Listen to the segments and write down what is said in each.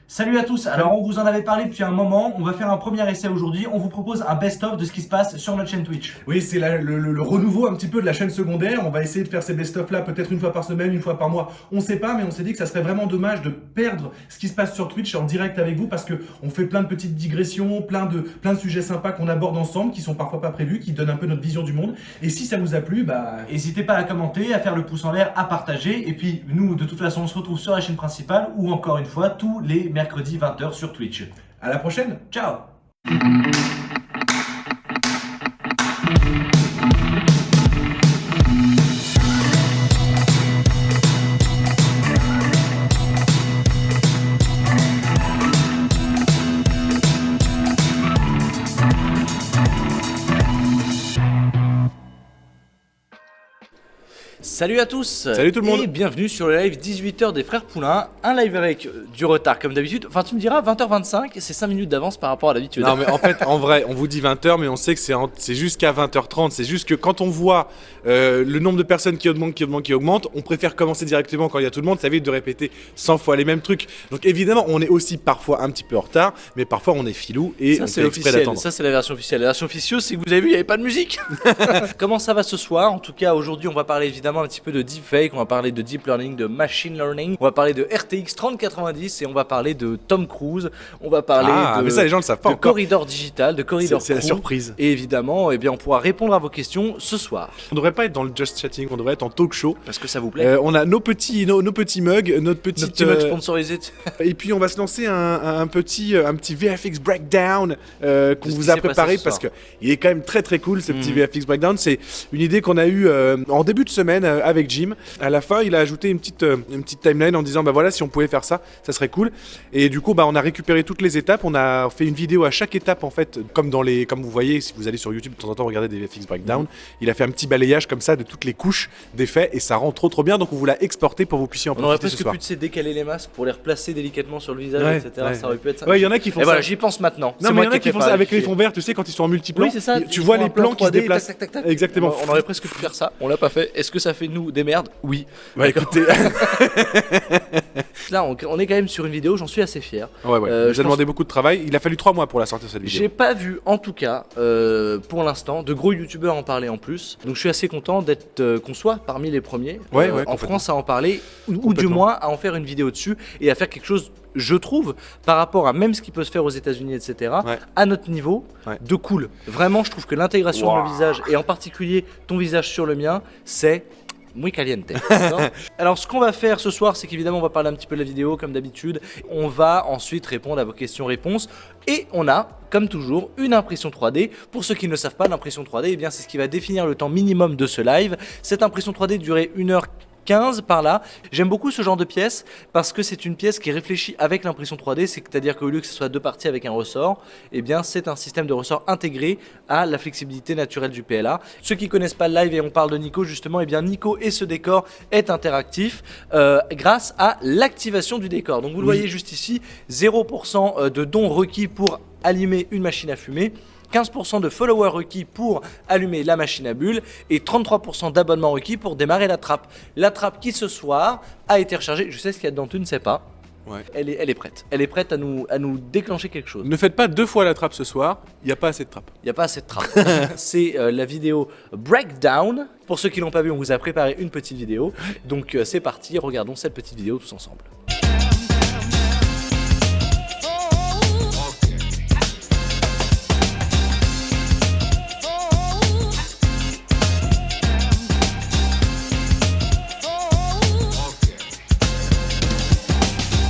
Salut à tous, alors on vous en avait parlé depuis un moment, on va faire un premier essai aujourd'hui, on vous propose un best-of de ce qui se passe sur notre chaîne Twitch. Oui, c'est le renouveau un petit peu de la chaîne secondaire, on va essayer de faire ces best-of là peut-être une fois par semaine, une fois par mois, on sait pas, mais on s'est dit que ça serait vraiment dommage de perdre ce qui se passe sur Twitch en direct avec vous parce que on fait plein de petites digressions, plein de sujets sympas qu'on aborde ensemble, qui sont parfois pas prévus, qui donnent un peu notre vision du monde, et si ça vous a plu, N'hésitez pas à commenter, à faire le pouce en l'air, à partager, et puis nous de toute façon on se retrouve sur la chaîne principale ou encore une fois tous les mercredis 20h sur Twitch. à la prochaine. Ciao. Salut à tous. Salut tout le monde. Et bienvenue sur le live 18h des Frères Poulain. Un live avec du retard comme d'habitude. Enfin tu me diras 20h25, c'est 5 minutes d'avance par rapport à l'habitude. Non mais en fait, en vrai, on vous dit 20h, mais on sait que c'est jusqu'à 20h30. C'est juste que quand on voit le nombre de personnes qui augmente, on préfère commencer directement quand il y a tout le monde. Ça évite de répéter 100 fois les mêmes trucs. Donc évidemment, on est aussi parfois un petit peu en retard, mais parfois on est filou et ça on c'est fait exprès officiel, d'attendre. ça c'est la version officielle. La version officieuse c'est que vous avez vu, il n'y avait pas de musique. Comment ça va ce soir? En tout cas aujourd'hui on va parler évidemment un petit peu de deepfake, on va parler de deep learning, de machine learning, on va parler de RTX 3090 et on va parler de Tom Cruise, on va parler Mais ça les gens le savent pas de encore. corridor digital, de corridor C'est la crew. surprise. Et évidemment, eh bien, on pourra répondre à vos questions ce soir. On devrait pas être dans le just chatting, on devrait être en talk show. Parce que ça vous plaît. On a nos petits mugs, notre petite Notre petit mug sponsorisé. et puis on va se lancer un petit VFX breakdown qu'on ce vous qui a s'est préparé passé ce parce que il est quand même très très cool ce petit VFX breakdown. C'est une idée qu'on a eue en début de semaine avec Jim. À la fin, il a ajouté une petite timeline en disant bah voilà, si on pouvait faire ça, ça serait cool. Et du coup, on a récupéré toutes les étapes. On a fait une vidéo à chaque étape en fait, comme vous voyez, si vous allez sur YouTube de temps en temps regarder des VFX breakdown. Il a fait un petit balayage comme ça de toutes les couches d'effets et ça rend trop bien. Donc on vous l'a exporté pour que vous puissiez en On aurait profiter ce presque soir. pu décaler les masques pour les replacer délicatement sur le visage, Ouais, etc. ouais. Ça aurait pu être ça. Ouais, il y en a qui font Et ça. voilà, j'y pense maintenant. Non, C'est mais moi il y en a qui ai font ça préparé. avec les fonds verts, tu sais, quand ils sont en multiplan. Oui, c'est ça. Tu ils vois font les un plan plans qui se 3D, déplacent. tac, tac, tac. Exactement. On aurait presque pu faire ça. On l'a pas fait. Est-ce que ça fait de nous des merdes? Oui. Ouais, écoutez. Là, on est quand même sur une vidéo, j'en suis assez fier. Ouais, je vous a demandé beaucoup de travail. Il a fallu 3 mois pour la sortir cette vidéo. J'ai pas vu, en tout cas, pour l'instant, de gros youtubeurs en parler en plus. Donc je suis assez content d'être qu'on soit parmi les premiers Ouais, en complètement. France à en parler, ou du Complètement. moins à en faire une vidéo dessus et à faire quelque chose, je trouve, par rapport à même ce qui peut se faire aux États-Unis, etc., Ouais. à notre niveau, Ouais. de cool. Vraiment, je trouve que l'intégration de nos visages, et en particulier ton visage sur le mien, c'est muy caliente. D'accord. Alors, ce qu'on va faire ce soir, c'est qu'évidemment, on va parler un petit peu de la vidéo, comme d'habitude. On va ensuite répondre à vos questions-réponses. Et on a, comme toujours, une impression 3D. Pour ceux qui ne le savent pas, l'impression 3D, eh bien, c'est ce qui va définir le temps minimum de ce live. Cette impression 3D durait 1h15 par là. J'aime beaucoup ce genre de pièce parce que c'est une pièce qui est réfléchie avec l'impression 3D, c'est-à-dire qu'au lieu que ce soit deux parties avec un ressort, eh bien c'est un système de ressort intégré à la flexibilité naturelle du PLA. Ceux qui connaissent pas le live et on parle de Nico justement, eh bien Nico et ce décor est interactif grâce à l'activation du décor. Donc vous le voyez juste ici, 0% de dons requis pour allumer une machine à fumer. 15% de followers requis pour allumer la machine à bulles et 33% d'abonnements requis pour démarrer la trappe. La trappe qui ce soir a été rechargée. Je sais ce qu'il y a dedans, tu ne sais pas. Ouais. Elle est prête. Elle est prête à nous déclencher quelque chose. Ne faites pas 2 fois la trappe ce soir. Il n'y a pas assez de trappe. Il n'y a pas assez de trappe. C'est la vidéo Breakdown. Pour ceux qui l'ont pas vu, on vous a préparé une petite vidéo. Donc c'est parti, regardons cette petite vidéo tous ensemble.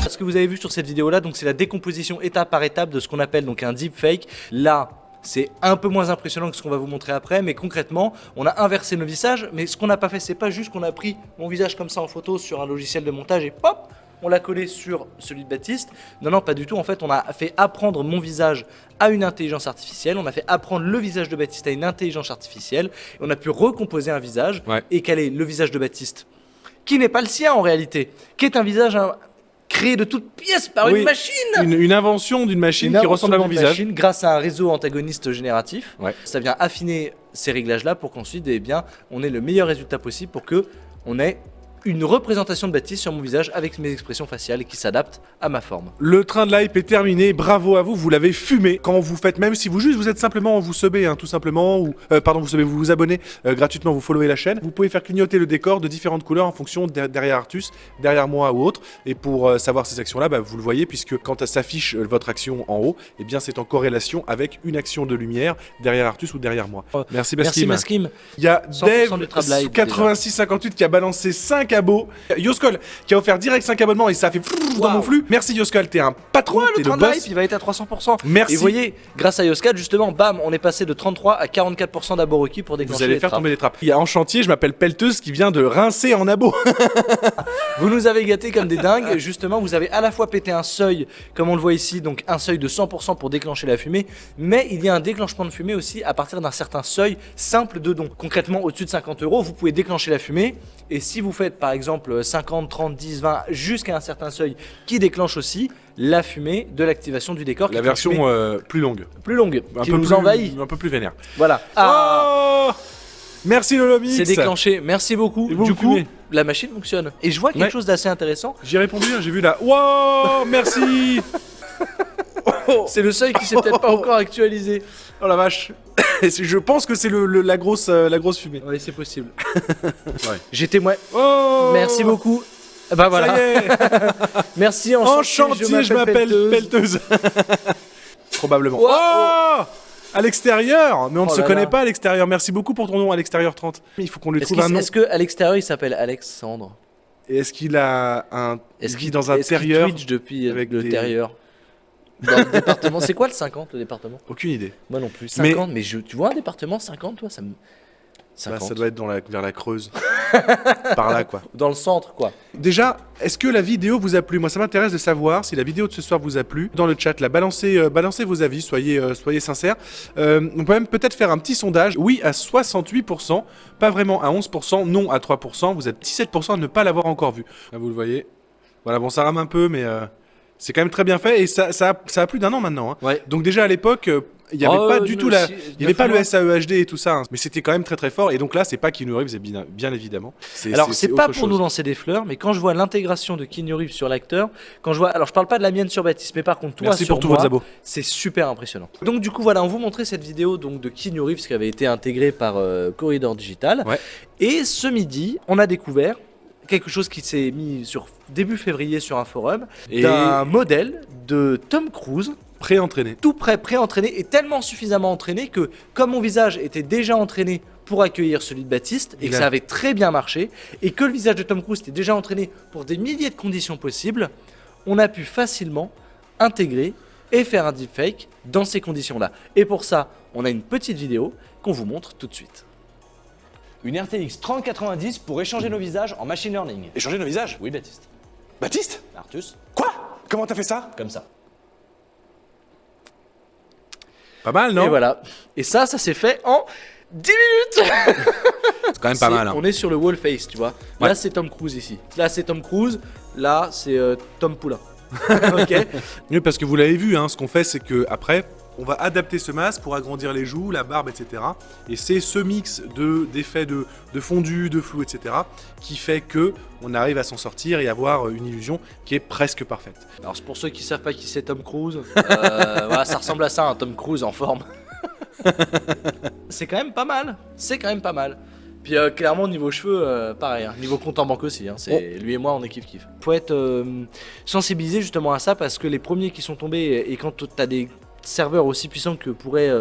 Ce que vous avez vu sur cette vidéo là, donc c'est la décomposition étape par étape de ce qu'on appelle donc un deepfake. Là, c'est un peu moins impressionnant que ce qu'on va vous montrer après, mais concrètement, on a inversé nos visages. Mais ce qu'on n'a pas fait, c'est pas juste qu'on a pris mon visage comme ça en photo sur un logiciel de montage et pop, on l'a collé sur celui de Baptiste. Non, pas du tout. En fait, on a fait apprendre mon visage à une intelligence artificielle. On a fait apprendre le visage de Baptiste à une intelligence artificielle. Et on a pu recomposer un visage et caler le visage de Baptiste, qui n'est pas le sien en réalité, qui est un visage créé de toutes pièces par une machine. Une invention d'une machine qui ressemble à mon visage. Grâce à un réseau antagoniste génératif. Ouais. Ça vient affiner ces réglages-là pour qu'ensuite, eh bien, on ait le meilleur résultat possible pour que on ait une représentation de Baptiste sur mon visage avec mes expressions faciales qui s'adaptent à ma forme. Le train de l'hype est terminé, bravo à vous, vous l'avez fumé. Quand vous faites, même si vous êtes simplement, vous subez, hein, tout simplement, ou pardon, vous vous abonnez gratuitement, vous followez la chaîne. Vous pouvez faire clignoter le décor de différentes couleurs en fonction derrière Artus, derrière moi ou autre. Et pour savoir ces actions-là, bah, vous le voyez, puisque quand s'affiche votre action en haut, eh bien c'est en corrélation avec une action de lumière derrière Artus ou derrière moi. Merci Merci Baskim. Maskim. Il y a 100% du travail, Dave8658 qui a balancé 5 abos. Yoskol qui a offert direct 5 abonnements et ça a fait dans mon flux. Merci Yoskol, t'es un patron, t'es Le le train de hype, boss. il va être à 300%. Merci. Et vous voyez, grâce à Yoscat, justement, bam, on est passé de 33 à 44% d'abos requis pour déclencher Vous allez les faire trappes. tomber les trappes. Il y a en chantier, je m'appelle Pelteuse qui vient de rincer en abo. Vous nous avez gâtés comme des dingues. Justement, vous avez à la fois pété un seuil, comme on le voit ici, donc un seuil de 100% pour déclencher la fumée, mais il y a un déclenchement de fumée aussi à partir d'un certain seuil simple de don. Concrètement, au-dessus de 50 €, vous pouvez déclencher la fumée. Et si vous faites par exemple 50, 30, 10, 20, jusqu'à un certain seuil qui déclenche aussi la fumée de l'activation du décor. La qui est une fumée version plus longue. plus longue, Un qui peu nous plus, envahit. Un peu plus vénère. Voilà. Oh merci Lolomix. C'est déclenché, merci beaucoup. Et vous, Du vous coup, fumez. la machine fonctionne. Et je vois quelque Ouais. chose d'assez intéressant. J'ai répondu, hein, j'ai vu là. Wow, merci. C'est le seuil qui s'est peut-être pas encore actualisé. Oh la vache. Je pense que c'est la grosse fumée. Oui, c'est possible. Ouais. J'ai témoin. Oh Merci beaucoup. Bah voilà. Ça y est. Merci en En chantier, chantier, je m'appelle Pelteuse. Probablement. Wow. Oh à l'extérieur. Mais on ne Oh se là connaît là. pas à l'extérieur. Merci beaucoup pour ton nom à l'extérieur 30. Il faut qu'on lui trouve un nom. Est-ce qu'à l'extérieur il s'appelle Alexandre? Et est-ce qu'il a un. Est-ce il vit qu'il dans un est-ce qu'il terrieur Twitch depuis avec le des- terrieur? Dans le département, c'est quoi le 50 le département? Aucune idée. Moi non plus. Mais- 50, mais, tu vois un département 50 toi ça me. Bah, 50. ça doit être vers la Creuse. Par là, quoi. Dans le centre quoi. Déjà, est-ce que la vidéo vous a plu? Moi, ça m'intéresse de savoir si la vidéo de ce soir vous a plu. Dans le chat, là, balancez vos avis, soyez sincères. On peut même peut-être faire un petit sondage. Oui à 68%, pas vraiment à 11%, non à 3%. Vous êtes 17% à ne pas l'avoir encore vu. Là, vous le voyez. Voilà, bon, ça rame un peu, mais c'est quand même très bien fait. Et ça a plus d'un an maintenant. Hein. Ouais. Donc déjà, à l'époque... il n'y avait pas du tout il y avait pas le SAE. SAE HD et tout ça, hein. Mais c'était quand même très très fort. Et donc là, c'est pas Keanu Reeves, bien évidemment. Alors c'est pas autre pour chose. nous lancer des fleurs, mais quand je vois l'intégration de Keanu Reeves sur l'acteur, quand je vois, alors je parle pas de la mienne sur Baptiste, mais par contre toi Merci sur pour tous moi, vos abos. c'est super impressionnant. Donc du coup voilà, on vous montrait cette vidéo donc de Keanu Reeves qui avait été intégrée par Corridor Digital. Ouais. Et ce midi, on a découvert quelque chose qui s'est mis sur début février sur un forum, Et- d'un modèle de Tom Cruise. Pré-entraîné. Tout prêt, pré-entraîné et tellement suffisamment entraîné que comme mon visage était déjà entraîné pour accueillir celui de Baptiste et Il que a- ça avait très bien marché et que le visage de Tom Cruise était déjà entraîné pour des milliers de conditions possibles, on a pu facilement intégrer et faire un deepfake dans ces conditions-là. Et pour ça, on a une petite vidéo qu'on vous montre tout de suite. Une RTX 3090 pour échanger nos visages en machine learning. Échanger nos visages? Oui Baptiste. Baptiste? Artus, Quoi? Comment t'as fait ça? comme ça. Pas mal, non? Et voilà. Et ça s'est fait en 10 minutes. C'est quand même pas C'est- mal. Hein. On est sur le wall face, tu vois. Ouais. Là, c'est Tom Cruise ici. Là, c'est Tom Cruise. Là, c'est Tom Poulain. Ok. Oui, parce que vous l'avez vu, hein, ce qu'on fait, c'est que après, on va adapter ce masque pour agrandir les joues, la barbe, etc. Et c'est ce mix d'effets de fondu, de flou, etc. qui fait que on arrive à s'en sortir et avoir une illusion qui est presque parfaite. Alors, c'est pour ceux qui savent pas qui c'est Tom Cruise. Voilà, ça ressemble à ça, un Tom Cruise en forme. C'est quand même pas mal. C'est quand même pas mal. Puis clairement niveau cheveux, pareil, hein. Niveau compte en banque aussi, hein. C'est lui et moi on est kiff. Faut être sensibilisé justement à ça parce que les premiers qui sont tombés et quand t'as des serveurs aussi puissants que pourrait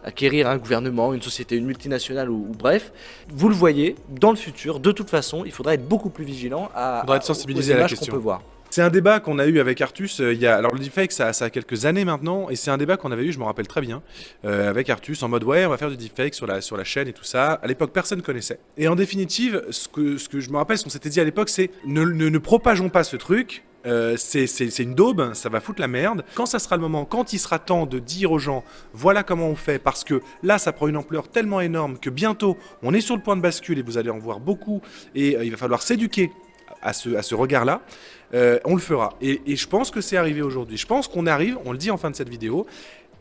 acquérir un gouvernement, une société, une multinationale ou bref, vous le voyez, dans le futur, de toute façon, il faudra être beaucoup plus vigilant Faudra être sensibilisé aux à la images question. qu'on peut voir. C'est un débat qu'on a eu avec Artus. Alors le deepfake, ça a quelques années maintenant, et c'est un débat qu'on avait eu, je me rappelle très bien, avec Artus, en mode ouais, on va faire du deepfake sur la chaîne et tout ça. À l'époque, personne connaissait. Et en définitive, ce que je me rappelle, ce qu'on s'était dit à l'époque, c'est ne propageons pas ce truc. C'est une daube, ça va foutre la merde. Quand ça sera le moment, quand il sera temps de dire aux gens, voilà comment on fait, parce que là, ça prend une ampleur tellement énorme que bientôt, on est sur le point de bascule et vous allez en voir beaucoup, et il va falloir s'éduquer à ce regard-là. On le fera. Et je pense que c'est arrivé aujourd'hui. Je pense qu'on arrive, on le dit en fin de cette vidéo,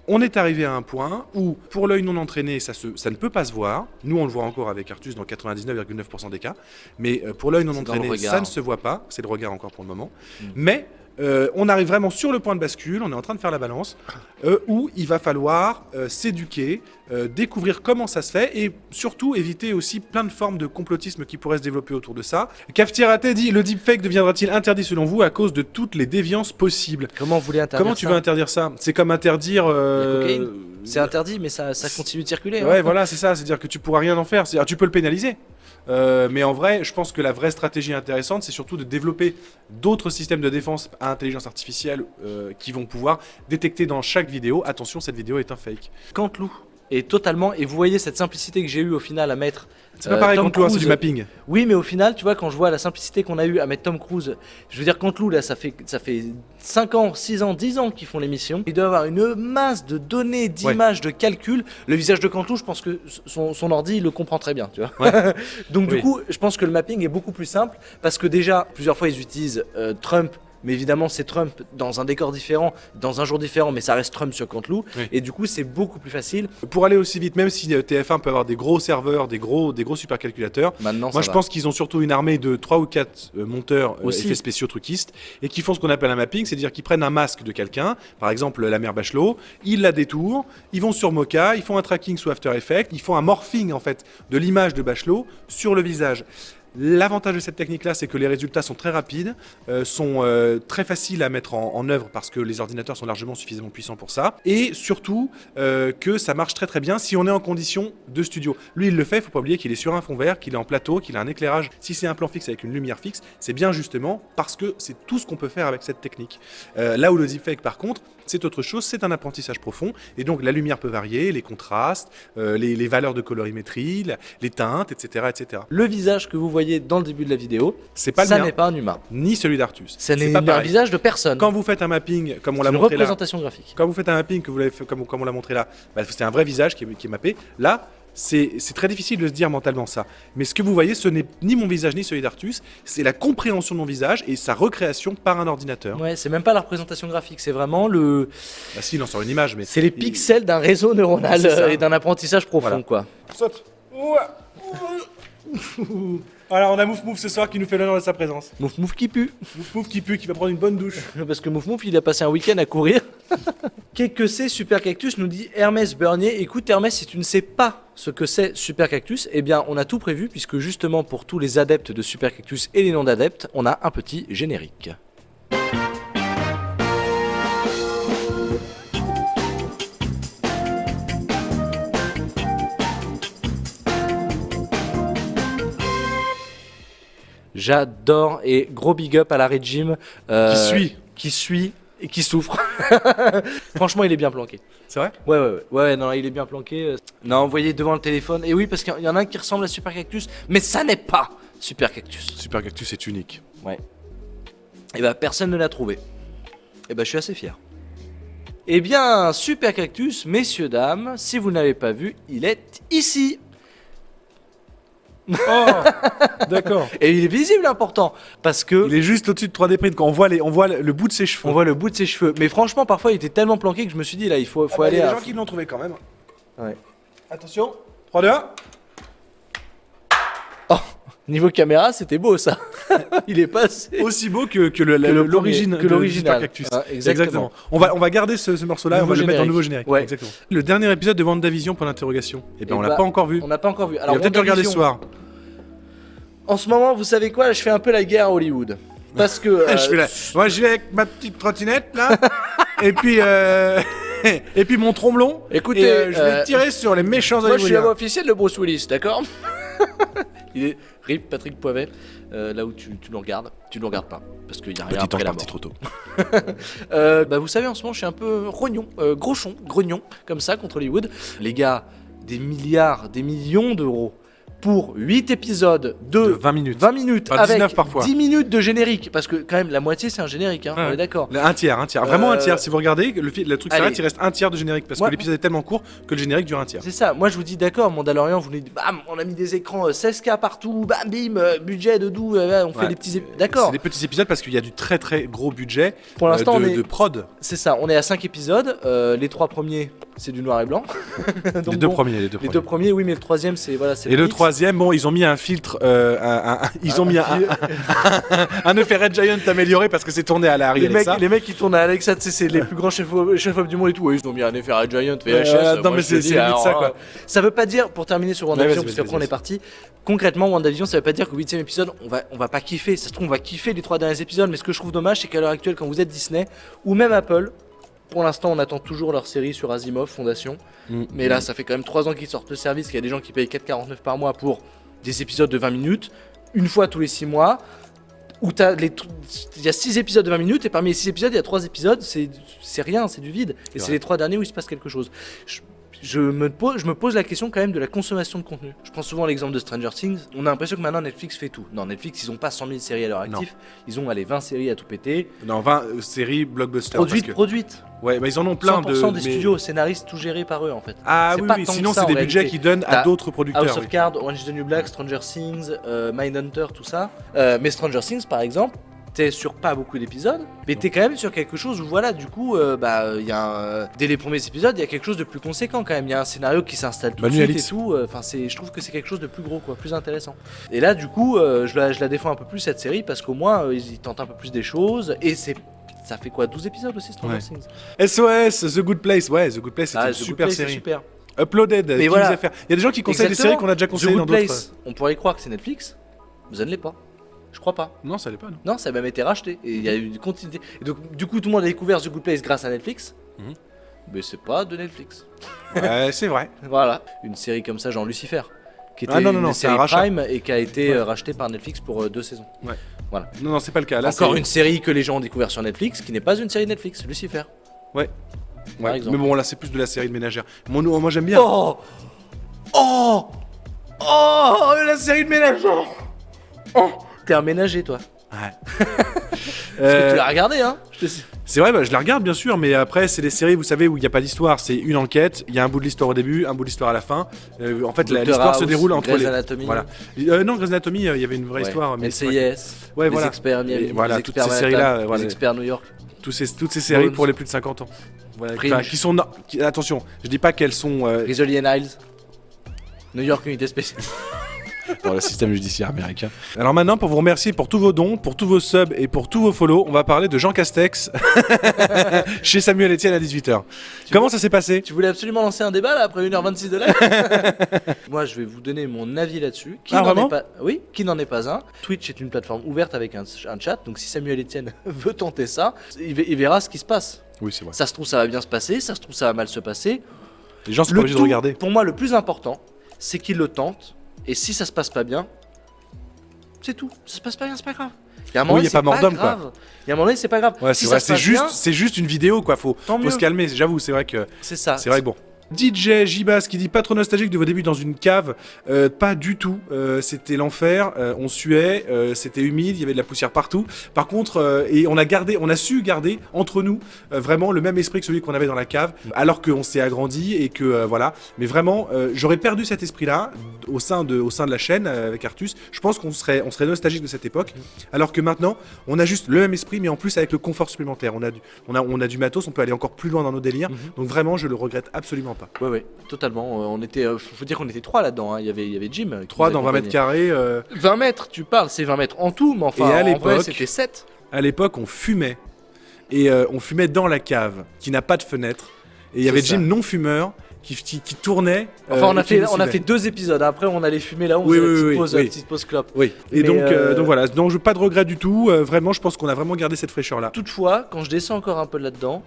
on est arrivé à un point où, pour l'œil non entraîné, ça ne peut pas se voir. Nous, on le voit encore avec Artus dans 99,9% des cas. Mais pour l'œil non C'est dans le entraîné, regard. ça ne se voit pas. C'est le regard encore pour le moment. Mais on arrive vraiment sur le point de bascule, on est en train de faire la balance, où il va falloir s'éduquer, découvrir comment ça se fait et surtout éviter aussi plein de formes de complotisme qui pourraient se développer autour de ça. Cafetieraté dit, le deepfake deviendra-t-il interdit selon vous à cause de toutes les déviances possibles? Comment vous voulez interdire Comment tu ça? veux interdire ça? C'est comme interdire... La cocaïne. C'est interdit, mais ça continue de circuler. Ouais, hein. voilà, c'est ça, c'est-à-dire que tu pourras rien en faire, c'est-à-dire tu peux le pénaliser. Mais en vrai, je pense que la vraie stratégie intéressante, c'est surtout de développer d'autres systèmes de défense à intelligence artificielle qui vont pouvoir détecter dans chaque vidéo, attention, cette vidéo est un fake. Canteloup est totalement, et vous voyez cette simplicité que j'ai eu au final à mettre. C'est pas pareil Tom quand toi, c'est Cruise. du mapping. Oui, mais au final, tu vois, quand je vois la simplicité qu'on a eu à mettre Tom Cruise, je veux dire, Canteloup, là, ça fait 5 ans, 6 ans, 10 ans qu'ils font l'émission. Il doit avoir une masse de données, d'images, de calculs. Le visage de Canteloup, je pense que son ordi, il le comprend très bien, tu vois. Ouais. Donc, Oui. du coup, je pense que le mapping est beaucoup plus simple parce que déjà, plusieurs fois, ils utilisent Trump. Mais évidemment, c'est Trump dans un décor différent, dans un jour différent, mais ça reste Trump sur Canteloup. Oui. Et du coup, c'est beaucoup plus facile. Pour aller aussi vite, même si TF1 peut avoir des gros serveurs, des gros supercalculateurs, Maintenant, moi ça je va. pense qu'ils ont surtout une armée de 3 ou 4 monteurs Aussi. effets spéciaux truquistes et qui font ce qu'on appelle un mapping, c'est-à-dire qu'ils prennent un masque de quelqu'un, par exemple la mère Bachelot, ils la détournent, ils vont sur Mocha, ils font un tracking sous After Effects, ils font un morphing en fait de l'image de Bachelot sur le visage. L'avantage de cette technique-là, c'est que les résultats sont très rapides, sont très faciles à mettre en œuvre parce que les ordinateurs sont largement suffisamment puissants pour ça, et surtout que ça marche très très bien si on est en condition de studio. Lui, il le fait, il ne faut pas oublier qu'il est sur un fond vert, qu'il est en plateau, qu'il a un éclairage. Si c'est un plan fixe avec une lumière fixe, c'est bien justement parce que c'est tout ce qu'on peut faire avec cette technique. Là où le deepfake, par contre, c'est autre chose, c'est un apprentissage profond, et donc la lumière peut varier, les contrastes, les valeurs de colorimétrie, les teintes, etc., etc. Le visage que vous voyez dans le début de la vidéo, C'est pas le ça mien, n'est pas un humain. ni celui d'Artus. Ça C'est n'est pas un pareil. visage de personne. Quand vous faites un mapping, comme on C'est l'a une montré là, représentation graphique. quand vous faites un mapping que vous l'avez fait comme on l'a montré là, bah, c'est un vrai visage qui est mappé. Là, c'est très difficile de se dire mentalement ça. Mais ce que vous voyez, ce n'est ni mon visage ni celui d'Artus, c'est la compréhension de mon visage et sa recréation par un ordinateur. Ouais, c'est même pas la représentation graphique, c'est vraiment le. Bah si, il en sort une image, mais... C'est les pixels d'un réseau neuronal C'est ça. et d'un apprentissage profond, Voilà. quoi. Saute. Alors, on a Mouf Mouf ce soir qui nous fait l'honneur de sa présence. Mouf Mouf qui pue. Mouf Mouf qui pue, qui va prendre une bonne douche. Parce que Mouf Mouf, il a passé un week-end à courir. Qu'est-ce que c'est Super Cactus, nous dit Hermès Bernier. Écoute Hermès, si tu ne sais pas ce que c'est Super Cactus, eh bien on a tout prévu puisque justement pour tous les adeptes de Super Cactus et les non-adeptes, on a un petit générique. J'adore et gros big up à la régime qui suit et qui souffre. Franchement, il est bien planqué. C'est vrai? Ouais, non, il est bien planqué. Non, vous voyez devant le téléphone. Et oui, parce qu'il y en a un qui ressemble à Super Cactus, mais ça n'est pas Super Cactus. Super Cactus est unique. Ouais. Et bah, personne ne l'a trouvé. Et bah, je suis assez fier. Eh bien, Super Cactus, messieurs, dames, si vous n'avez pas vu, il est ici. Oh, d'accord. Et il est visible, important, parce que Il est juste au-dessus de 3D print, quand on voit le bout de ses cheveux. on voit le bout de ses cheveux. Mais franchement, parfois, il était tellement planqué que je me suis dit, là, il faut aller Il y a à... des gens qui l'ont trouvé quand même. Ouais. Attention, 3, 2, 1. Niveau caméra, c'était beau, ça. Il est passé. Aussi beau que le l'origine premier, que de l'original. Super Cactus. Ah, exactement. On va garder ce morceau-là et on va Nouveau le mettre en générique. nouveau générique. Ouais. Exactement. Le dernier épisode de WandaVision pour l'interrogation. Eh ben, Eh on l'a bah, pas encore vu. On n'a pas encore vu. On va peut-être le regarder ce WandaVision, soir. En ce moment, vous savez quoi? Je fais un peu la guerre à Hollywood. Parce que. Moi, je vais avec ma petite trottinette là, et puis et puis mon tromblon. Écoutez, et, je vais tirer sur les méchants moi, je suis la voix hollywoodiens. officielle de Bruce Willis, d'accord? Il est RIP Patrick Poivet, là où tu nous regardes. Tu ne nous regardes pas, parce qu'il n'y a rien Petit après ange la parti mort. trop tôt. Bah, vous savez, en ce moment, je suis un peu rognon, grognon, comme ça, contre Hollywood. Les gars, des milliards, des millions d'euros pour 8 épisodes de De 20 minutes. 20 minutes Enfin, 19 avec parfois. 10 minutes de générique, parce que quand même la moitié c'est un générique, hein, on est d'accord. Un tiers. Vraiment un tiers. Si vous regardez, le truc allez. s'arrête, il reste un tiers de générique parce Ouais. que l'épisode est tellement court que le générique dure un tiers. C'est ça, moi je vous dis d'accord, Mandalorian, vous nous dites, bam, on a mis des écrans 16K partout, bam, bim, budget de doux, on fait Ouais. des petits... D'accord, C'est des petits épisodes parce qu'il y a du très très gros budget pour l'instant on est... de prod. C'est ça, on est à 5 épisodes, les 3 premiers c'est du noir et blanc. Donc Les deux bon, premiers. Les 2 premiers, oui, mais le troisième c'est... Voilà, c'est Et le mix. troisième, bon, ils ont mis un filtre, ils ont mis un effet Red Giant amélioré parce que c'est tourné à la Harry Alexa. Les mecs qui tournent à Alexa, tu sais, c'est les plus grands chefs-op du monde et tout. Ouais, ils ont mis un effet Red Giant, VHS. non, moi, mais je c'est te dis, limite alors, ça, quoi. Ça veut pas dire, pour terminer sur WandaVision, Ouais, parce vas-y, qu'après on vas-y. est parti, concrètement, WandaVision, ça veut pas dire qu'au 8ème épisode, on va pas kiffer. Ça se trouve, on va kiffer les 3 derniers épisodes, mais ce que je trouve dommage, c'est qu'à l'heure actuelle, quand vous êtes Disney, ou même Apple, pour l'instant, on attend toujours leur série sur Asimov, Fondation. Mais là, ça fait quand même 3 ans qu'ils sortent le service, qu'il y a des gens qui payent 4,49 par mois pour des épisodes de 20 minutes, une fois tous les 6 mois, où il y a 6 épisodes de 20 minutes, et parmi les 6 épisodes, il y a 3 épisodes, c'est rien, c'est du vide. Et c'est les 3 derniers où il se passe quelque chose. Je me pose la question quand même de la consommation de contenu. Je prends souvent l'exemple de Stranger Things. On a l'impression que maintenant Netflix fait tout. Non, Netflix, ils ont pas 100 000 séries à leur actif. Ils ont 20 séries à tout péter. Non, 20 séries blockbusters. parce que- Produites. Ouais, bah ils en ont plein 100% de. des mais- studios, scénaristes, tout géré par eux en fait. Ah C'est oui, pas oui. tant Sinon que ça, c'est des en budgets réalité. qu'ils donnent T'as à d'autres producteurs. House of oui. Cards, Orange is the New Black, Stranger Things, Mindhunter, tout ça. Mais Stranger Things par exemple, t'es sur pas beaucoup d'épisodes, mais t'es quand même sur quelque chose où voilà, du coup, y a dès les premiers épisodes, il y a quelque chose de plus conséquent quand même. Il y a un scénario qui s'installe tout de Manu suite Alix. et tout. Enfin, je trouve que c'est quelque chose de plus gros, quoi, plus intéressant. Et là, du coup, je la défends un peu plus cette série parce qu'au moins ils tentent un peu plus des choses et ça fait quoi, 12 épisodes aussi Stranger Ouais. Things. SOS, The Good Place. Ouais, The Good Place, c'est Ah, une The Good super Place, c'est série. super. Uploaded, Mais King's voilà. Affair. Il y a des gens qui conseillent des Exactement. séries qu'on a déjà The conseillées dans Good d'autres. Place, on pourrait croire que c'est Netflix, mais ça ne l'est pas. Je crois pas. Non, ça l'est pas, non. Non, ça a même été racheté. Et il y a eu une continuité. Et donc, du coup, tout le monde a découvert The Good Place grâce à Netflix. Mhm. Mais c'est pas de Netflix. Ouais, c'est vrai. Voilà. Une série comme ça, genre Lucifer. Qui était Ah non, une c'est un série rachat. Prime et qui a été rachetée par Netflix pour 2 saisons. Non, non, c'est pas le cas. Là, Encore c'est- une série que les gens ont découvert sur Netflix, qui n'est pas une série Netflix, Lucifer. Ouais. par Ouais. exemple. Mais bon, là, c'est plus de la série de ménagère. Moi, j'aime bien. Oh Oh Oh La série de ménagère. Oh T'es un ménager, toi. Ouais. Parce que Euh, tu l'as regardé, hein Je te sais. C'est vrai, bah, je la regarde bien sûr, mais après c'est des séries, vous savez, où il n'y a pas d'histoire, c'est une enquête, il y a un bout de l'histoire au début, un bout de l'histoire à la fin. En fait, Dr. l'histoire se House, déroule entre Grey's les. Anatomy. Voilà. Non, Grey's Anatomy, il y avait une vraie Ouais. histoire. Mais NCIS, Ouais, les voilà. experts Miami, Et voilà, les toutes experts ces Manhattan, séries-là, les voilà. experts New York. toutes ces séries Bones. pour les plus de 50 ans. Voilà, Fringe. enfin, qui sont. Attention, je dis pas qu'elles sont. Rizzoli and Isles, New York Unité Spéciale. Dans le système judiciaire américain. Alors maintenant, pour vous remercier pour tous vos dons, pour tous vos subs et pour tous vos follow, on va parler de Jean Castex chez Samuel Etienne à 18h. Comment ça s'est passé? Tu voulais absolument lancer un débat là après 1h26 de live. Moi je vais vous donner mon avis là-dessus. Qui Ah, n'en vraiment est pas... Oui, qui n'en est pas un. Twitch est une plateforme ouverte avec un chat, donc si Samuel Etienne veut tenter ça, il verra ce qui se passe. Oui, c'est vrai. Ça se trouve ça va bien se passer, ça se trouve ça va mal se passer. Les gens sont pas Le obligés de tout, regarder. pour moi le plus important, c'est qu'il le tente. Et si ça se passe pas bien, c'est tout. Ça se passe pas bien, c'est pas grave. Il y a un moment Oui, donné, y a pas c'est mort d'homme, quoi. grave. Il y a un moment donné, c'est pas grave. Ouais, si c'est vrai, ça se passe bien, c'est juste une vidéo quoi, faut tant mieux. se calmer, j'avoue, c'est vrai que C'est ça. c'est vrai que bon. DJ Jibas qui dit pas trop nostalgique de vos débuts dans une cave, pas du tout. C'était l'enfer. On suait, c'était humide, il y avait de la poussière partout. Par contre, et on a su garder entre nous vraiment le même esprit que celui qu'on avait dans la cave, alors qu'on s'est agrandi et que voilà. Mais vraiment, j'aurais perdu cet esprit-là au sein de la chaîne avec Artus. Je pense qu'on serait nostalgique de cette époque, alors que maintenant, on a juste le même esprit, mais en plus avec le confort supplémentaire. On a du matos, on peut aller encore plus loin dans nos délires. Donc vraiment, je le regrette absolument pas. Ouais, totalement. On était, faut dire qu'on était 3 là-dedans. Hein. Il y avait Jim. qui 3 nous dans 20 mètres accompagnait. carrés. 20 mètres, tu parles, c'est 20 mètres en tout, mais enfin, Et à en vrai, l'époque- c'était 7. À l'époque, on fumait. Et on fumait dans la cave, qui n'a pas de fenêtre. Et il y C'est avait ça. Jim non-fumeur qui tournait. Enfin, et qui nous on a suivait. fait 2 épisodes. Après, on allait fumer là, on Oui, faisait oui, la oui. petite pause clope. Oui. Et Mais, donc voilà. Donc pas de regret du tout. Vraiment, je pense qu'on a vraiment gardé cette fraîcheur-là. Toutefois, quand je descends encore un peu là-dedans,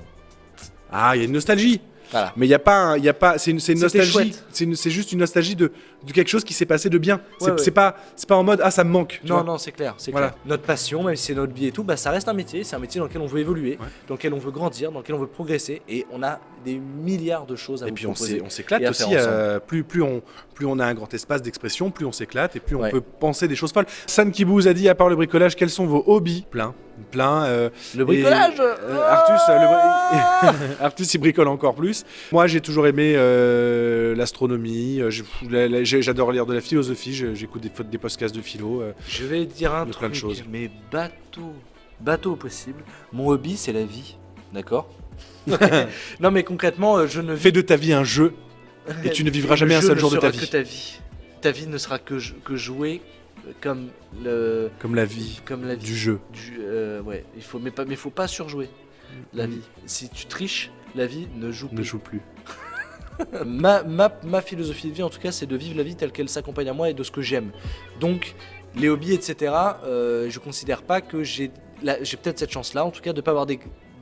Ah, il y a une nostalgie. Voilà. Mais il y a pas, c'est une C'était nostalgie. chouette. C'est juste une nostalgie de quelque chose qui s'est passé de bien. Ouais, C'est pas en mode ah ça me manque. tu vois. Non, c'est clair, c'est Voilà. clair. Notre passion, même si c'est notre vie et tout, bah, ça reste un métier. C'est un métier dans lequel on veut évoluer, dans lequel on veut grandir, dans lequel on veut progresser. Et on a des milliards de choses à Et vous puis on proposer. s'éclate et à aussi. faire ensemble. Plus on a un grand espace d'expression, plus on s'éclate et plus on Ouais. peut penser des choses folles. San Kibou vous a dit, à part le bricolage, quels sont vos hobbies? Plein. Le bricolage Artus il bricole encore plus. Moi j'ai toujours aimé l'astronomie, j'adore lire de la philosophie, j'écoute des podcasts de philo. Je vais dire un de truc, plein de choses. mais bateau au possible. Mon hobby, c'est la vie, d'accord? Non, mais concrètement, je ne Fais de ta vie un jeu et tu ne vivras jamais un seul jour de ta vie. Que ta vie. Ta vie ne sera que jouer comme la Comme la vie vie du jeu. ouais, mais faut pas surjouer la vie. Si tu triches, la vie ne joue Ne plus. joue plus. Ma philosophie de vie, en tout cas, c'est de vivre la vie telle qu'elle s'accompagne à moi et de ce que j'aime. Donc, les hobbies, etc., je considère pas que j'ai peut-être cette chance-là, en tout cas, de pas avoir des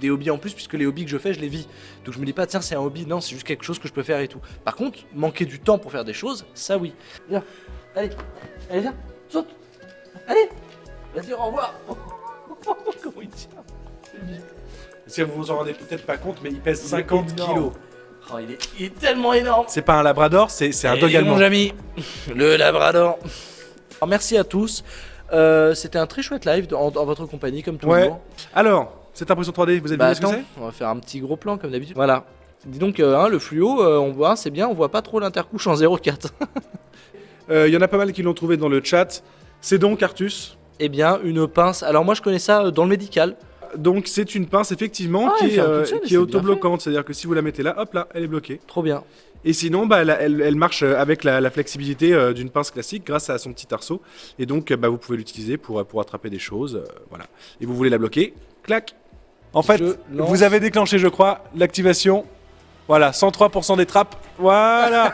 hobbies en plus, puisque les hobbies que je fais, je les vis. Donc, je me dis pas, tiens, c'est un hobby. Non, c'est juste quelque chose que je peux faire et tout. Par contre, manquer du temps pour faire des choses, ça oui. Viens, allez, viens, saute. Allez, vas-y, au revoir. Comment il tient? Si vous vous en rendez peut-être pas compte, mais il pèse Il est 50 énorme. kilos. Oh, il est tellement énorme. C'est pas un labrador, c'est un dog Et allemand. mon ami, le Labrador. Alors, merci à tous. C'était un très chouette live en votre compagnie, comme toujours. Ouais. Alors, cette impression 3D, vous avez vu ce que attends, c'est? on va faire un petit gros plan comme d'habitude. Voilà. Dis donc, le fluo, on voit, c'est bien, on voit pas trop l'intercouche en 0,4. Il y en a pas mal qui l'ont trouvé dans le chat. C'est donc Artus. Eh bien, une pince. Alors moi, je connais ça dans le médical. Donc c'est une pince effectivement Ah, elle qui ferme toute seule, est c'est bien autobloquante, c'est-à-dire que si vous la mettez là, hop là, elle est bloquée. Trop bien. Et sinon, bah, elle marche avec la flexibilité d'une pince classique grâce à son petit arceau. Et donc, bah, vous pouvez l'utiliser pour attraper des choses, voilà. Et vous voulez la bloquer, clac. En fait, Je lance. vous avez déclenché, je crois, l'activation. Voilà, 103% des trappes. Voilà.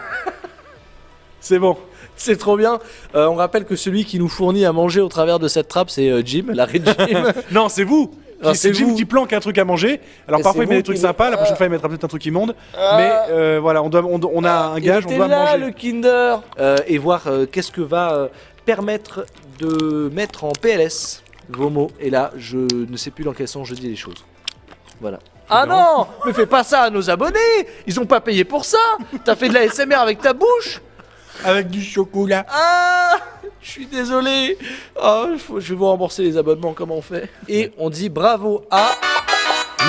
C'est bon. C'est trop bien. On rappelle que celui qui nous fournit à manger au travers de cette trappe, c'est Jim, l'arrêt de Jim. Non, c'est vous. Ah, C'est c'est Jim vous. qui planque un truc à manger. Alors Et parfois c'est il met vous des trucs qui sympas, la prochaine Ah. fois il mettra peut-être un truc immonde. Mais voilà, on a un gage, Il on était doit là, manger. le Kinder. Et voir qu'est-ce que va permettre de mettre en PLS vos mots. Et là, je ne sais plus dans quel sens je dis les choses. Voilà. Ah non, ne fais pas ça à nos abonnés. Ils ont pas payé pour ça. T'as fait de la SMR avec ta bouche. Avec du chocolat. Ah, je suis désolé. Oh, je vais vous rembourser les abonnements. Comment on fait? Et on dit bravo à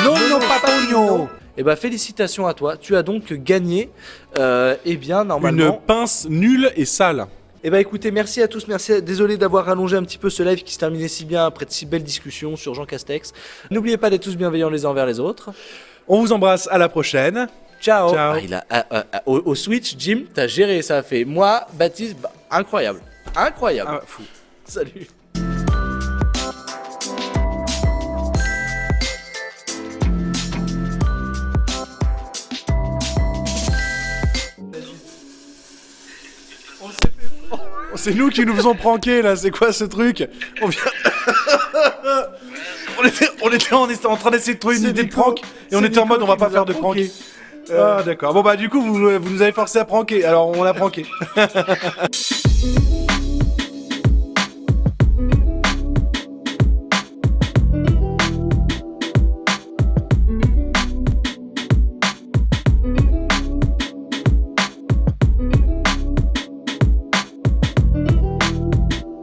Nono Papogno. Eh ben félicitations à toi. Tu as donc gagné. Eh bien normalement. Une pince nulle et sale. Eh ben écoutez, merci à tous, désolé d'avoir rallongé un petit peu ce live qui se terminait si bien après de si belles discussions sur Jean Castex. N'oubliez pas d'être tous bienveillants les uns envers les autres. On vous embrasse, à la prochaine. Ciao. Ciao. Au Switch, Jim, t'as géré, ça a fait. Moi, Baptiste, incroyable. Incroyable. Ah, fou. Salut. C'est nous qui nous faisons pranker là, c'est quoi ce truc? On vient. on était en train d'essayer de trouver une C'est idée de Nico. prank et on C'est était en Nico mode on va qui pas nous a faire de pranké. prank. Ah d'accord. Bon bah du coup vous nous avez forcé à pranker, alors on a pranké.